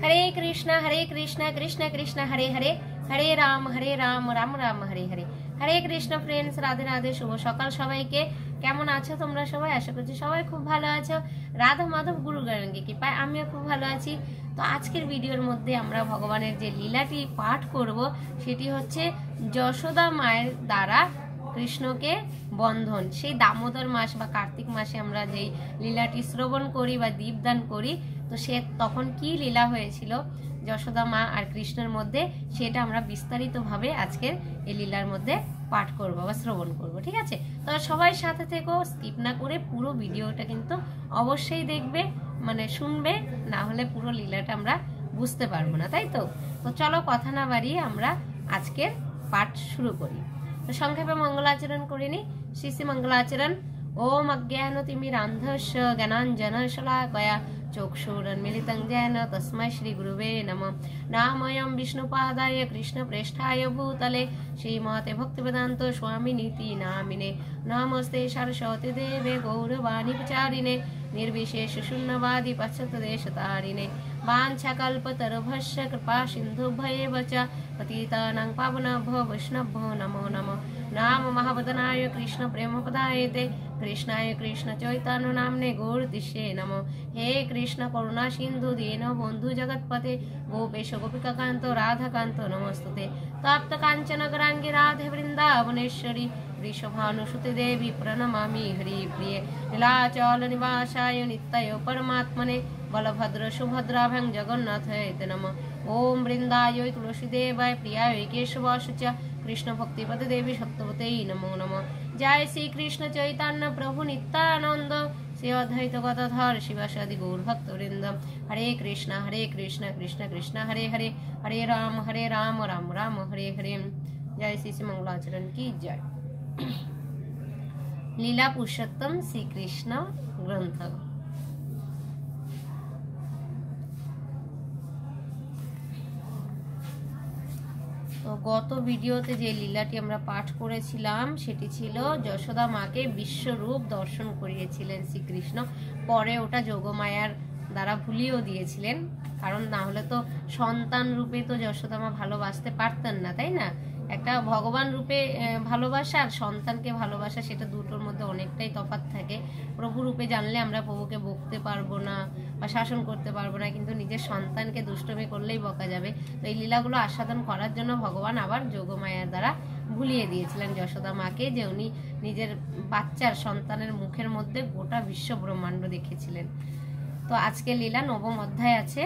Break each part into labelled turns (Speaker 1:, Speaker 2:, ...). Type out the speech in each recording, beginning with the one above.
Speaker 1: हरे कृष्णा कृष्ण कृष्ण हरे हरे, हरे राम राम राम हरे हरे। हरे Krishna friends, Radhe Radhe, शुभ सकाल सबाइके। কেমন আছো তোমরা সবাই? আশা করছি সবাই খুব ভালো আছো। রাধা মাধব গুরু গৌরাঙ্গের কৃপায় আমিও খুব ভালো আছি। তো আজকের ভিডিওর মধ্যে আমরা ভগবানের যে লীলাটি পাঠ করব সেটি হচ্ছে যশোদা মায়ের দ্বারা কৃষ্ণকে বন্ধন। সেই দামোদর মাস বা কার্তিক মাসে আমরা যেই লীলাটি শ্রবণ করি বা দীপদান করি, তো সে তখন কি লীলা হয়েছিল যশোদা মা আর কৃষ্ণের মধ্যে, সেটা আমরা বিস্তারিতভাবে আজকের এই লীলার মধ্যে পাঠ করব বা শ্রবণ করব। ঠিক আছে? তো সবাই সাথে থেকো, স্কিপ না করে পুরো ভিডিওটা কিন্তু অবশ্যই দেখবে, মানে শুনবে, না হলে পুরো লীলাটা আমরা বুঝতে পারবো না, তাই তো? তো চলো কথা না বাড়িয়ে আমরা আজকের পাঠ শুরু করি। তো সংক্ষেপে মঙ্গলাচরণ করে নি। শ্রী শ্রী মঙ্গলাচরণ। ओम अज्ञानतिमिरान्धस्य ज्ञानाञ्जनशलाकया चक्षुरुन्मीलितं येन तस्मै श्रीगुरुवे नमः। नामयं विष्णुपादाय कृष्णप्रेष्ठाय भूतले श्रीमते भक्तिवेदान्त स्वामिनीति नामिने। नमस्ते सरस्वती देवे गौरवाणी प्रचारिणे निर्विशेष शून्यवादी पाश्चात्यदेशतारिणे। वाञ्छाकल्पतरुभ्यश्च कृपा सिन्धुभ्येव च पतितानां पावनेभ्यो वैष्णवेभ्यो नमो नमः। नाम महावदनाय कृष्ण प्रेमपदायते कृष्णाय कृष्ण चैतन्य नामने गौरतिष्ये नमो। हे कृष्ण करुणा सिंधु दीन बंधु जगतपते गोपेश गोपिकाकांत राधाकांत नमस्तुते। तप्त कांचन गौरांगी राधे वृंदावनेश्वरी वृषभानुसुते देवी प्रणमामि हरिप्रिये। नीलाचल निवासाय नित्याय परमात्मने बलभद्र सुभद्राभ्यां जगन्नाथाय नमः। ओम वृंदाय तुलसीदेवाय प्रियाय केशवाय कृष्ण भक्तिपते देवी सत्यवते नमो नमः। जय श्री कृष्ण चैतन्य प्रभु नित्यानंद श्री अद्वैत गदाधर शिवासादि गौर भक्तवृंद। हरे कृष्ण कृष्ण कृष्ण हरे हरे, हरे राम राम राम हरे हरे। जय श्री श्री मंगलाचरण की जय। लीला पुरुषोत्तम श्री कृष्ण ग्रंथ। তো গত ভিডিওতে যে লীলাটি আমরা পাঠ করেছিলাম সেটি ছিল যশোদা মাকে বিশ্বরূপ দর্শন করিয়েছিলেন শ্রীকৃষ্ণ। পরে ওটা যোগমায়ার দ্বারা ভুলিয়েও দিয়েছিলেন, কারণ না হলে তো সন্তান রূপে তো যশোদা মা ভালোবাসতে পারতেন না, তাই না? একটা ভগবান রূপে ভালোবাসা আর সন্তানকে ভালোবাসা, সেটা দুটোর মধ্যে অনেকটাই তফাৎ থাকে। প্রভু রূপে জানলে আমরা প্রভুকে বকতে পারবো না বা শাসন করতে পারবো না, কিন্তু নিজের সন্তানকে দুষ্টমি করলেই বকা যাবে। তো এই লীলাগুলো আস্বাদন করার জন্য ভগবান আবার যোগমায়ার দ্বারা ভুলিয়ে দিয়েছিলেন যশোদা মাকে, যে উনি নিজের বাচ্চার সন্তানের মুখের মধ্যে গোটা বিশ্ব ব্রহ্মাণ্ড দেখেছিলেন। তো আজকে লীলা নবম অধ্যায় আছে,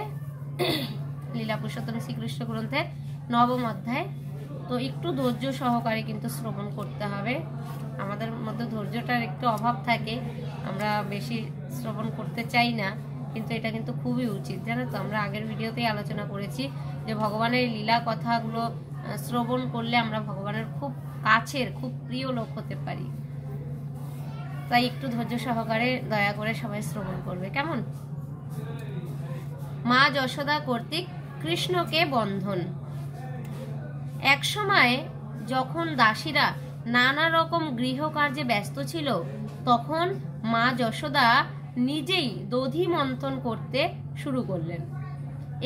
Speaker 1: লীলা পুরুষোত্তম শ্রীকৃষ্ণ গ্রন্থের নবম অধ্যায়। তো একটু ধৈর্য সহকারে কিন্তু শ্রবণ করতে হবে। আমাদের মধ্যে ধৈর্যটার একটু অভাব থাকে, আমরা বেশি শ্রবণ করতে চাই না, কিন্তু এটা কিন্তু খুবই উচিত, জানো তো? আমরা আগের ভিডিওতেই আলোচনা করেছি যে ভগবানের লীলা কথাগুলো শ্রবণ করলে আমরা ভগবানের খুব কাছের, খুব প্রিয় লোক হতে পারি। তাই একটু ধৈর্য সহকারে দয়া করে সবাই শ্রবণ করবে, কেমন? মা যশোদা কর্তৃক কৃষ্ণকে বন্ধন। এক সময় যখন দাসীরা নানা রকম গৃহকার্যে ব্যস্ত ছিল, তখন মা যশোদা নিজেই দধি মন্থন করতে শুরু করলেন,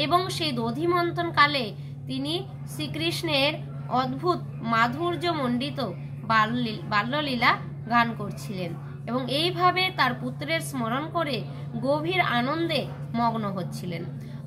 Speaker 1: এবং সেই দধি মন্থন কালে তিনি শ্রীকৃষ্ণের অদ্ভুত মাধুর্য মণ্ডিত বাল্যলীলা গান করছিলেন, এবং এইভাবে তার পুত্রের স্মরণ করে গভীর আনন্দে মগ্ন হচ্ছিলেন।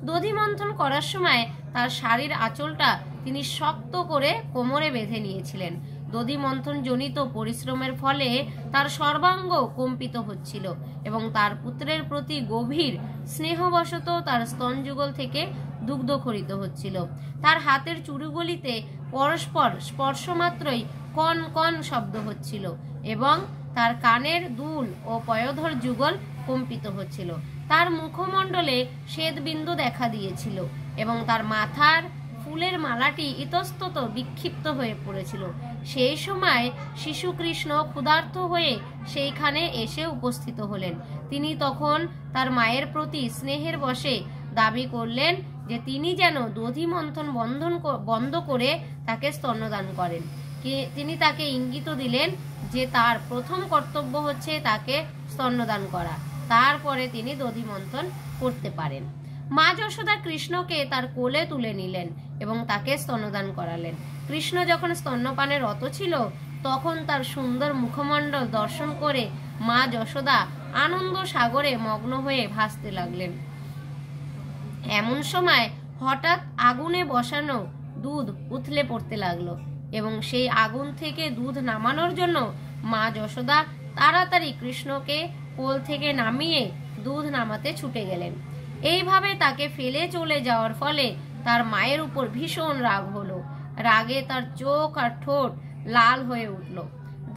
Speaker 1: দধি মন্থন করার সময় তার শাড়ির আঁচলটা তিনি শক্ত করে কোমরে বেঁধে নিয়েছিলেন। দধি মন্থন জনিত পরিশ্রমের ফলে তার সর্বাঙ্গ কম্পিত হচ্ছিল, এবং তার পুত্রের প্রতি গভীর স্নেহবশত তার স্তনযুগল থেকে দুগ্ধ খরিত হচ্ছিল। তার হাতের চুড়িগুলিতে পরস্পর স্পর্শ মাত্রই কন কন শব্দ হচ্ছিল, এবং তার কানের দুল ও পয়োধর যুগল কম্পিত হচ্ছিল। তার মুখমণ্ডলে শ্বেতবিন্দু দেখা দিয়েছিল, এবং তার মাথার ফুলের মালাটি ইতস্তত বিক্ষিপ্ত হয়ে পড়েছিল। সেই সময় শিশু কৃষ্ণ ক্ষুধার্ত হয়ে সেইখানে এসে উপস্থিত হলেন। তিনি তখন তার মায়ের প্রতি স্নেহের বশে দাবি করলেন যে তিনি যেন দধি মন্থন বন্ধ করে তাকে স্তন্যদান করেন। তিনি তাকে ইঙ্গিত দিলেন যে তার প্রথম কর্তব্য হচ্ছে তাকে স্তন্যদান করা, তারপরে তিনি দধি মন্থন করতে পারেন। মা যশোদা কৃষ্ণকে তার কোলে তুলে নিলেন এবং তাকে স্তন্যদান করালেন। কৃষ্ণ যখন স্তন্যপানে রত ছিল তখন তার সুন্দর মুখমণ্ডল দর্শন করে মা যশোদা আনন্দ সাগরে মগ্ন হয়ে ভাসতে লাগলেন। এমন সময় হঠাৎ আগুনে বসানো দুধ উথলে পড়তে লাগলো এবং সেই আগুন থেকে দুধ নামানোর জন্য মা যশোদা তাড়াতাড়ি কৃষ্ণকে কোল থেকে নামিয়ে দুধ নামাতে ছুটে গেলেন। এইভাবে তাকে ফেলে চলে যাওয়ার ফলে তার মায়ের উপর ভীষণ রাগ হলো। রাগে তার চোখ আর ঠোঁট লাল হয়ে উঠল।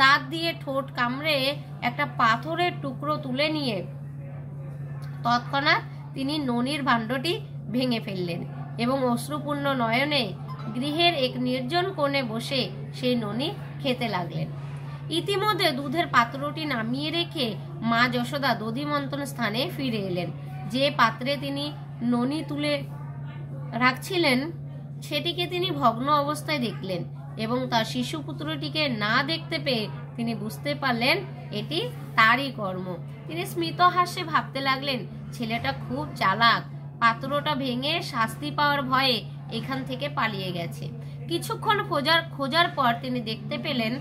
Speaker 1: দাঁত দিয়ে ঠোঁট কামড়ে একটা পাথরের টুকরো তুলে নিয়ে তৎক্ষণাৎ তিনি ননির ভাণ্ডটি ভেঙে ফেললেন এবং অশ্রুপূর্ণ নয়নে গৃহের এক নির্জন কোণে বসে সেই ননি খেতে লাগলেন। ইতিমধ্যে দুধের পাত্রটি নামিয়ে রেখে মা যশোদা দধিমন্থন স্থানে ফিরে এলেন। যে পাত্রে তিনি ননি তুলে রাখছিলেন সেটিকে তিনি ভগ্ন অবস্থায় দেখলেন এবং তার শিশুপুত্রটিকে না দেখতে পেয়ে তিনি বুঝতে পারলেন এটি তারই কর্ম। তিনি স্মিত হাস্যে ভাবতে লাগলেন, ছেলেটা খুব চালাক, পাত্রটা ভেঙে শাস্তি পাওয়ার ভয়ে এখান থেকে পালিয়ে গেছে। কিছুক্ষণ খোঁজার পর তিনি দেখতে পেলেন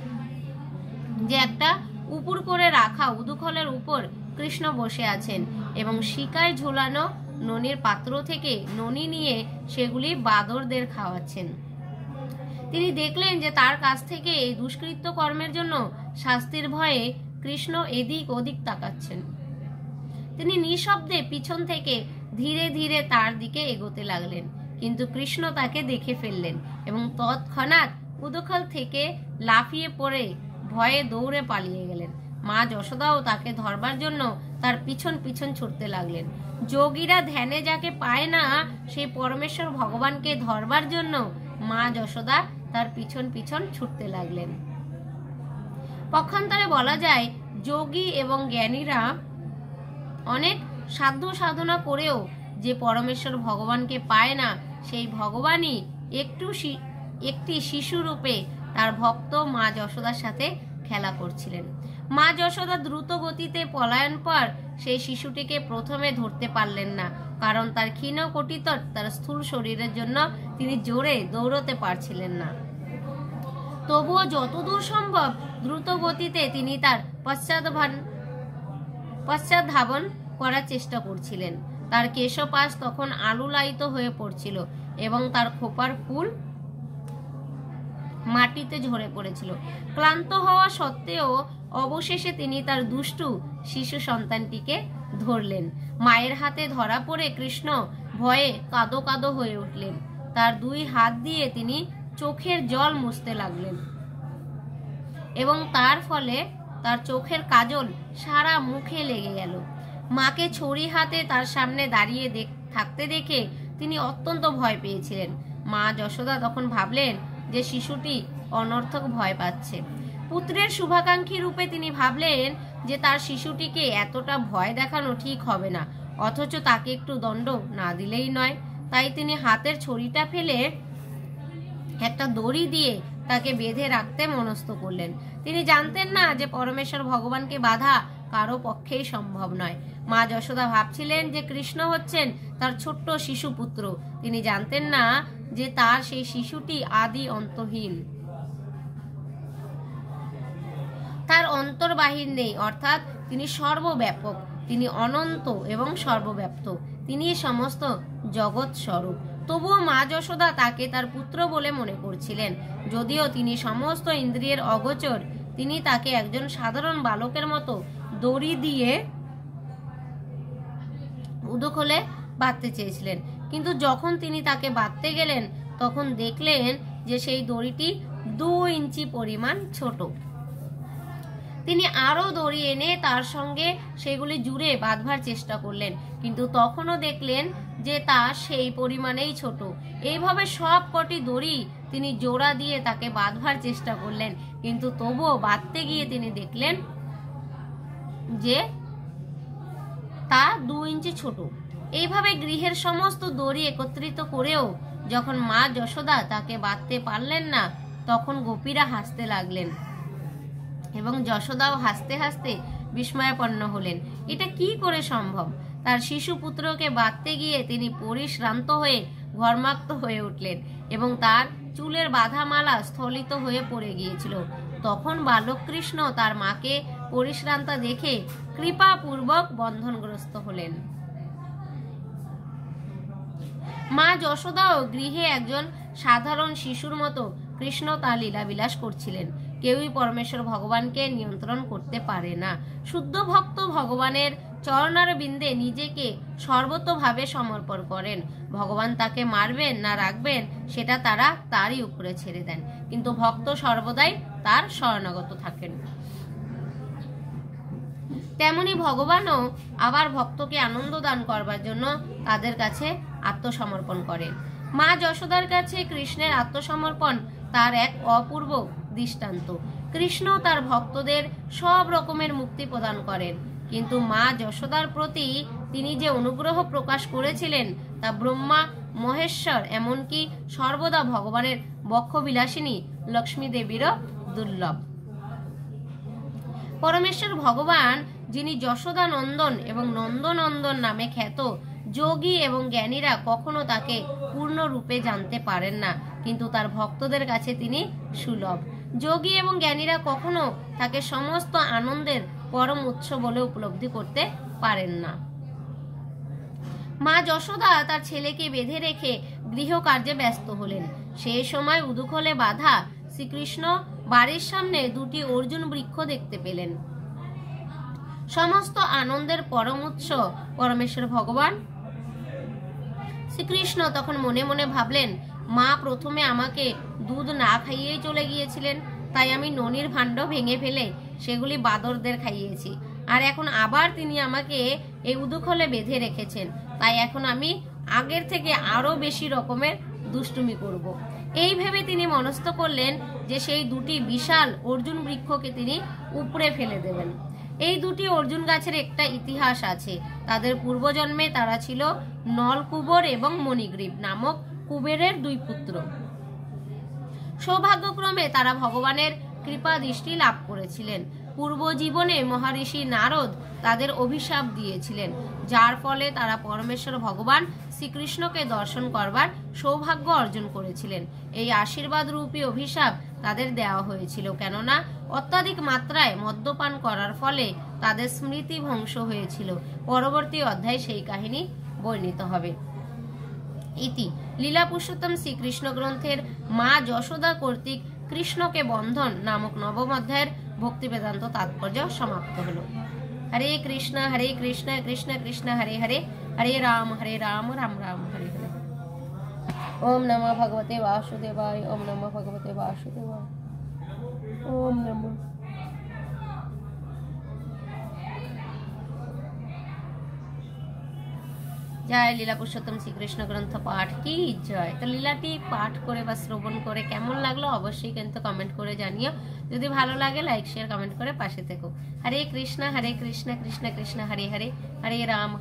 Speaker 1: যে একটা উপুর করে রাখা উদুখলের উপর কৃষ্ণ বসে আছেন এবং শিকায় ঝোলানো ননির পাত্র থেকে ননি নিয়ে সেগুলি বাদরদের খাওয়াচ্ছেন। তিনি দেখলেন যে তার কাছ থেকে এই দুষ্কৃত্য কর্মের জন্য শাস্তির ভয়ে কৃষ্ণ এদিক ওদিক তাকাচ্ছেন। তিনি নিঃশব্দে পিছন থেকে ধীরে ধীরে তার দিকে এগোতে লাগলেন, কিন্তু কৃষ্ণ তাকে দেখে ফেললেন এবং তৎক্ষণাৎ উদুখল থেকে লাফিয়ে পড়ে ভয়ে দৌড়ে পালিয়ে গেলেন। মা যশোদাও তাকে ধরবার জন্য তার পিছন পিছন ছুটতে লাগলেন। যোগীরা ধ্যানে যাকে পায় না সেই পরমেশ্বর ভগবানকে ধরবার জন্য মা যশোদা তার পিছন পিছন ছুটতে লাগলেন। পক্ষান্তরে বলা যায়, যোগী এবং জ্ঞানীরা অনেক সাধ্য সাধনা করেও যে পরমেশ্বর ভগবানকে পায় না, সেই ভগবানই একটি শিশু রূপে তার ভক্ত মা যশোদার সাথে খেলা করছিলেন। মা যশোদা দ্রুত গতিতে পলায়ন পর সেই শিশুটিকে প্রথমে ধরতে পারলেন না, কারণ তার ক্ষীণ কটিতট তার স্থূল শরীরের জন্য তিনি জোরে দৌড়তে পারছিলেন না। তবুও যতদূর সম্ভব দ্রুত গতিতে তিনি তার পশ্চাৎ ধাবন করার চেষ্টা করছিলেন। তার কেশপাশ তখন আলুলায়িত হয়ে পড়ছিল এবং তার খোপার ফুল মাটিতে ঝরে পড়েছিল। ক্লান্ত হওয়া সত্ত্বেও অবশেষে তিনি তার দুষ্টু শিশু সন্তানটিকে ধরলেন। মায়ের হাতে ধরা পড়ে কৃষ্ণ ভয়ে কাঁদো কাঁদো হয়ে উঠলেন। তার দুই হাত দিয়ে তিনি চোখের জল মুছতে লাগলেন এবং তার ফলে তার চোখের কাজল সারা মুখে লেগে গেল। মাকে ছড়ি হাতে তার সামনে দাঁড়িয়ে থাকতে দেখে তিনি অত্যন্ত ভয় পেয়েছিলেন। মা যশোদা তখন ভাবলেন যে শিশুটি অনর্থক ভয় পাচ্ছে। পুত্রের শুভাকাঙ্ক্ষী রূপে তিনি ভাবলেন যে তার শিশুটিকে এতটা ভয় দেখানো ঠিক হবে না, অথচ তাকে একটু দণ্ড না দিলেই নয়। তাই তিনি হাতের ছড়িটা ফেলে একটা দড়ি দিয়ে তাকে বেঁধে রাখতে মনস্থ করলেন। তিনি জানতেন না যে পরমেশ্বর ভগবানকে বাধা কারো পক্ষেই সম্ভব নয়। মা যশোদা ভাবছিলেন যে কৃষ্ণ হচ্ছেন তার ছোট্ট শিশু পুত্র। তিনি জানতেন না যে তার সেই শিশুটি আদি অন্তহীন, তার অন্তর্বাহির নেই, অর্থাৎ তিনি সর্বব্যাপক, তিনি অনন্ত এবং সর্বব্যাপ্ত, তিনি সমস্ত জগৎ স্বরূপ। তবুও মা যশোদা তাকে তার পুত্র বলে মনে করছিলেন। যদিও তিনি সমস্ত ইন্দ্রিয়ের অগোচর, তিনি তাকে একজন সাধারণ বালকের মতো দড়ি দিয়ে উদুখলে বাঁধতে চেয়েছিলেন, কিন্তু যখন তিনি তাকে বাঁধতে গেলেন তখন দেখলেন যে সেই দড়িটি 2 ইঞ্চি পরিমাণ ছোট। তিনি আরো দড়ি এনে তার সঙ্গে সেগুলি জুড়ে বাঁধবার চেষ্টা করলেন, কিন্তু তখনও দেখলেন যে তা সেই পরিমাণেই ছোট। এইভাবে সব কটি দড়ি তিনি জোড়া দিয়ে তাকে বাঁধবার চেষ্টা করলেন, কিন্তু তবুও বাঁধতে গিয়ে তিনি দেখলেন যে তা 2 ইঞ্চি ছোট। এইভাবে গৃহের সমস্ত দড়ি একত্রিত করেও যখন মা যশোদা তাকে বাঁধতে পারলেন না, তখন গোপীরা হাসতে লাগলেন এবং যশোদাও হাসতে হাসতে বিস্ময়াপন্ন হলেন। এটা কি করে সম্ভব? তার শিশু পুত্রকে বাঁধতে গিয়ে তিনি পরিশ্রান্ত হয়ে ঘর্মাক্ত হয়ে উঠলেন এবং তার চুলের বাঁধামালা স্থলিত হয়ে পড়ে গিয়েছিল। তখন বালক কৃষ্ণ তার মাকে পরিশ্রান্ত দেখে কৃপাপূর্বক বন্ধনগ্রস্ত হলেন। মা যশোদাও গৃহে একজন সাধারণ শিশুর মতো কৃষ্ণ তার লীলাবিলাস করছিলেন। কেউই পরমেশ্বর ভগবানকে নিয়ন্ত্রণ করতে পারে না। শুদ্ধ ভক্ত ভগবানের চরণারবিন্দে নিজেকে সর্বতোভাবে সমর্পণ করেন। ভগবান তাকে মারবেন না রাখবেন সেটা তারা তারই উপরে ছেড়ে দেন, কিন্তু ভক্ত সর্বদাই তার শরণাগত থাকেন। তেমনি ভগবানও আবার ভক্তকে আনন্দ দান করবার জন্য তাদের কাছে আত্মসমর্পণ করেন। মা যশোদার কাছে কৃষ্ণের আত্মসমর্পণ তার এক অপূর্ব দৃষ্টান্ত। কৃষ্ণ তার ভক্তদের সব রকমের মুক্তি প্রদান করেন, কিন্তু মা যশোদার প্রতি তিনি যে অনুগ্রহ প্রকাশ করেছিলেন তা ব্রহ্মা, মহেশ্বর, এমনকি সর্বদা ভগবানের বক্ষবিলাসিনী লক্ষ্মী দেবীরও দুর্লভ। পরমেশ্বর ভগবান, যিনি যশোদা নন্দন এবং নন্দনন্দন নামে খ্যাত, যোগী এবং জ্ঞানীরা কখনো তাকে পূর্ণরূপে জানতে পারেন না, কিন্তু তার ভক্তদের কাছে তিনি সুলভ। যোগী এবং জ্ঞানীরা কখনো তাকে সমস্ত আনন্দের পরম উৎস বলে উপলব্ধি করতে পারেন না। মা যশোদা তার ছেলেকে বেঁধে রেখে গৃহকার্যে ব্যস্ত হলেন। সেই সময় উদুখলে বাঁধা শ্রীকৃষ্ণ বাড়ির সামনে দুটি অর্জুন বৃক্ষ দেখতে পেলেন। সমস্ত আনন্দের পরম উৎস পরমেশ্বর ভগবান। শ্রীকৃষ্ণ তখন মনে মনে ভাবলেন, মা প্রথমে আমাকে দুধ না খাইয়েই চলে গিয়েছিলেন, তাই আমি ননির ভাণ্ড ভেঙে ফেলে সেগুলি বাদরদের খাইয়েছি, আর এখন আবার তিনি আমাকে এই উদুখলে বেঁধে রেখেছেন, তাই এখন আমি আগের থেকে আরো বেশি রকমের দুষ্টুমি করব। এই ভেবে তিনি মনস্থ করলেন যে সেই দুটি বিশাল অর্জুন বৃক্ষকে তিনি উপড়ে ফেলে দেবেন। এই দুটি অর্জুন গাছের একটা ইতিহাস আছে। তাদের পূর্বজন্মে তারা ছিল নলকুবর এবং মণিগ্রীব নামক কুবেরের দুই পুত্র। সৌভাগ্যক্রমে তারা ভগবানের কৃপা দৃষ্টি লাভ করেছিলেন। পূর্ব জীবনে মহর্ষি নারদ তাদের অভিশাপ দিয়েছিলেন, যার ফলে তারা পরমেশ্বর ভগবান শ্রীকৃষ্ণকে দর্শন করবার সৌভাগ্য অর্জন করেছিলেন। এই আশীর্বাদ রূপী অভিশাপ তাদের দেওয়া হয়েছিল, কেননা অত্যাধিক মাত্রায় মদ্যপান করার ফলে তাদের স্মৃতি ভ্রংশ হয়েছিল। পরবর্তী অধ্যায়ে সেই কাহিনী বর্ণিত হবে। ইতি লীলা পুরুষোত্তম শ্রীকৃষ্ণ গ্রন্থের মা যশোদা কর্তৃক কৃষ্ণকে বন্ধন নামক নবম অধ্যায়ের ভক্তি বেদান্ত তাৎপর্য সমাপ্ত হলো। হরে কৃষ্ণ কৃষ্ণ কৃষ্ণ হরে হরে, হরে রাম রাম রাম হরে হরে। ওম নমঃ ভগবতে বাসুদেবায়, ওম নমঃ ভগবতে বাসুদেবায়, ওম নমঃ। জয় লীলা পুরুষোত্তম শ্রীকৃষ্ণ গ্রন্থ পাঠ কি জয়। তো লীলাটি পাঠ করে বা শ্রবণ করে কেমন লাগলো অবশ্যই কিন্তু কমেন্ট করে জানিও। যদি ভালো লাগে লাইক শেয়ার কমেন্ট করে পাশে থেকো। হরে কৃষ্ণ কৃষ্ণ কৃষ্ণ হরে হরে, হরে রাম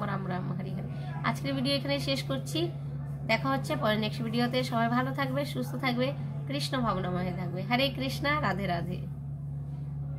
Speaker 1: রাম রাম হরে হরে। আজকের ভিডিও এখানে শেষ করছি। দেখা হচ্ছে পরের নেক্সট ভিডিওতে। সবাই ভালো থাকবে, সুস্থ থাকবে, কৃষ্ণ ভগ্নময় থাকবে। হরে কৃষ্ণ, রাধে রাধে।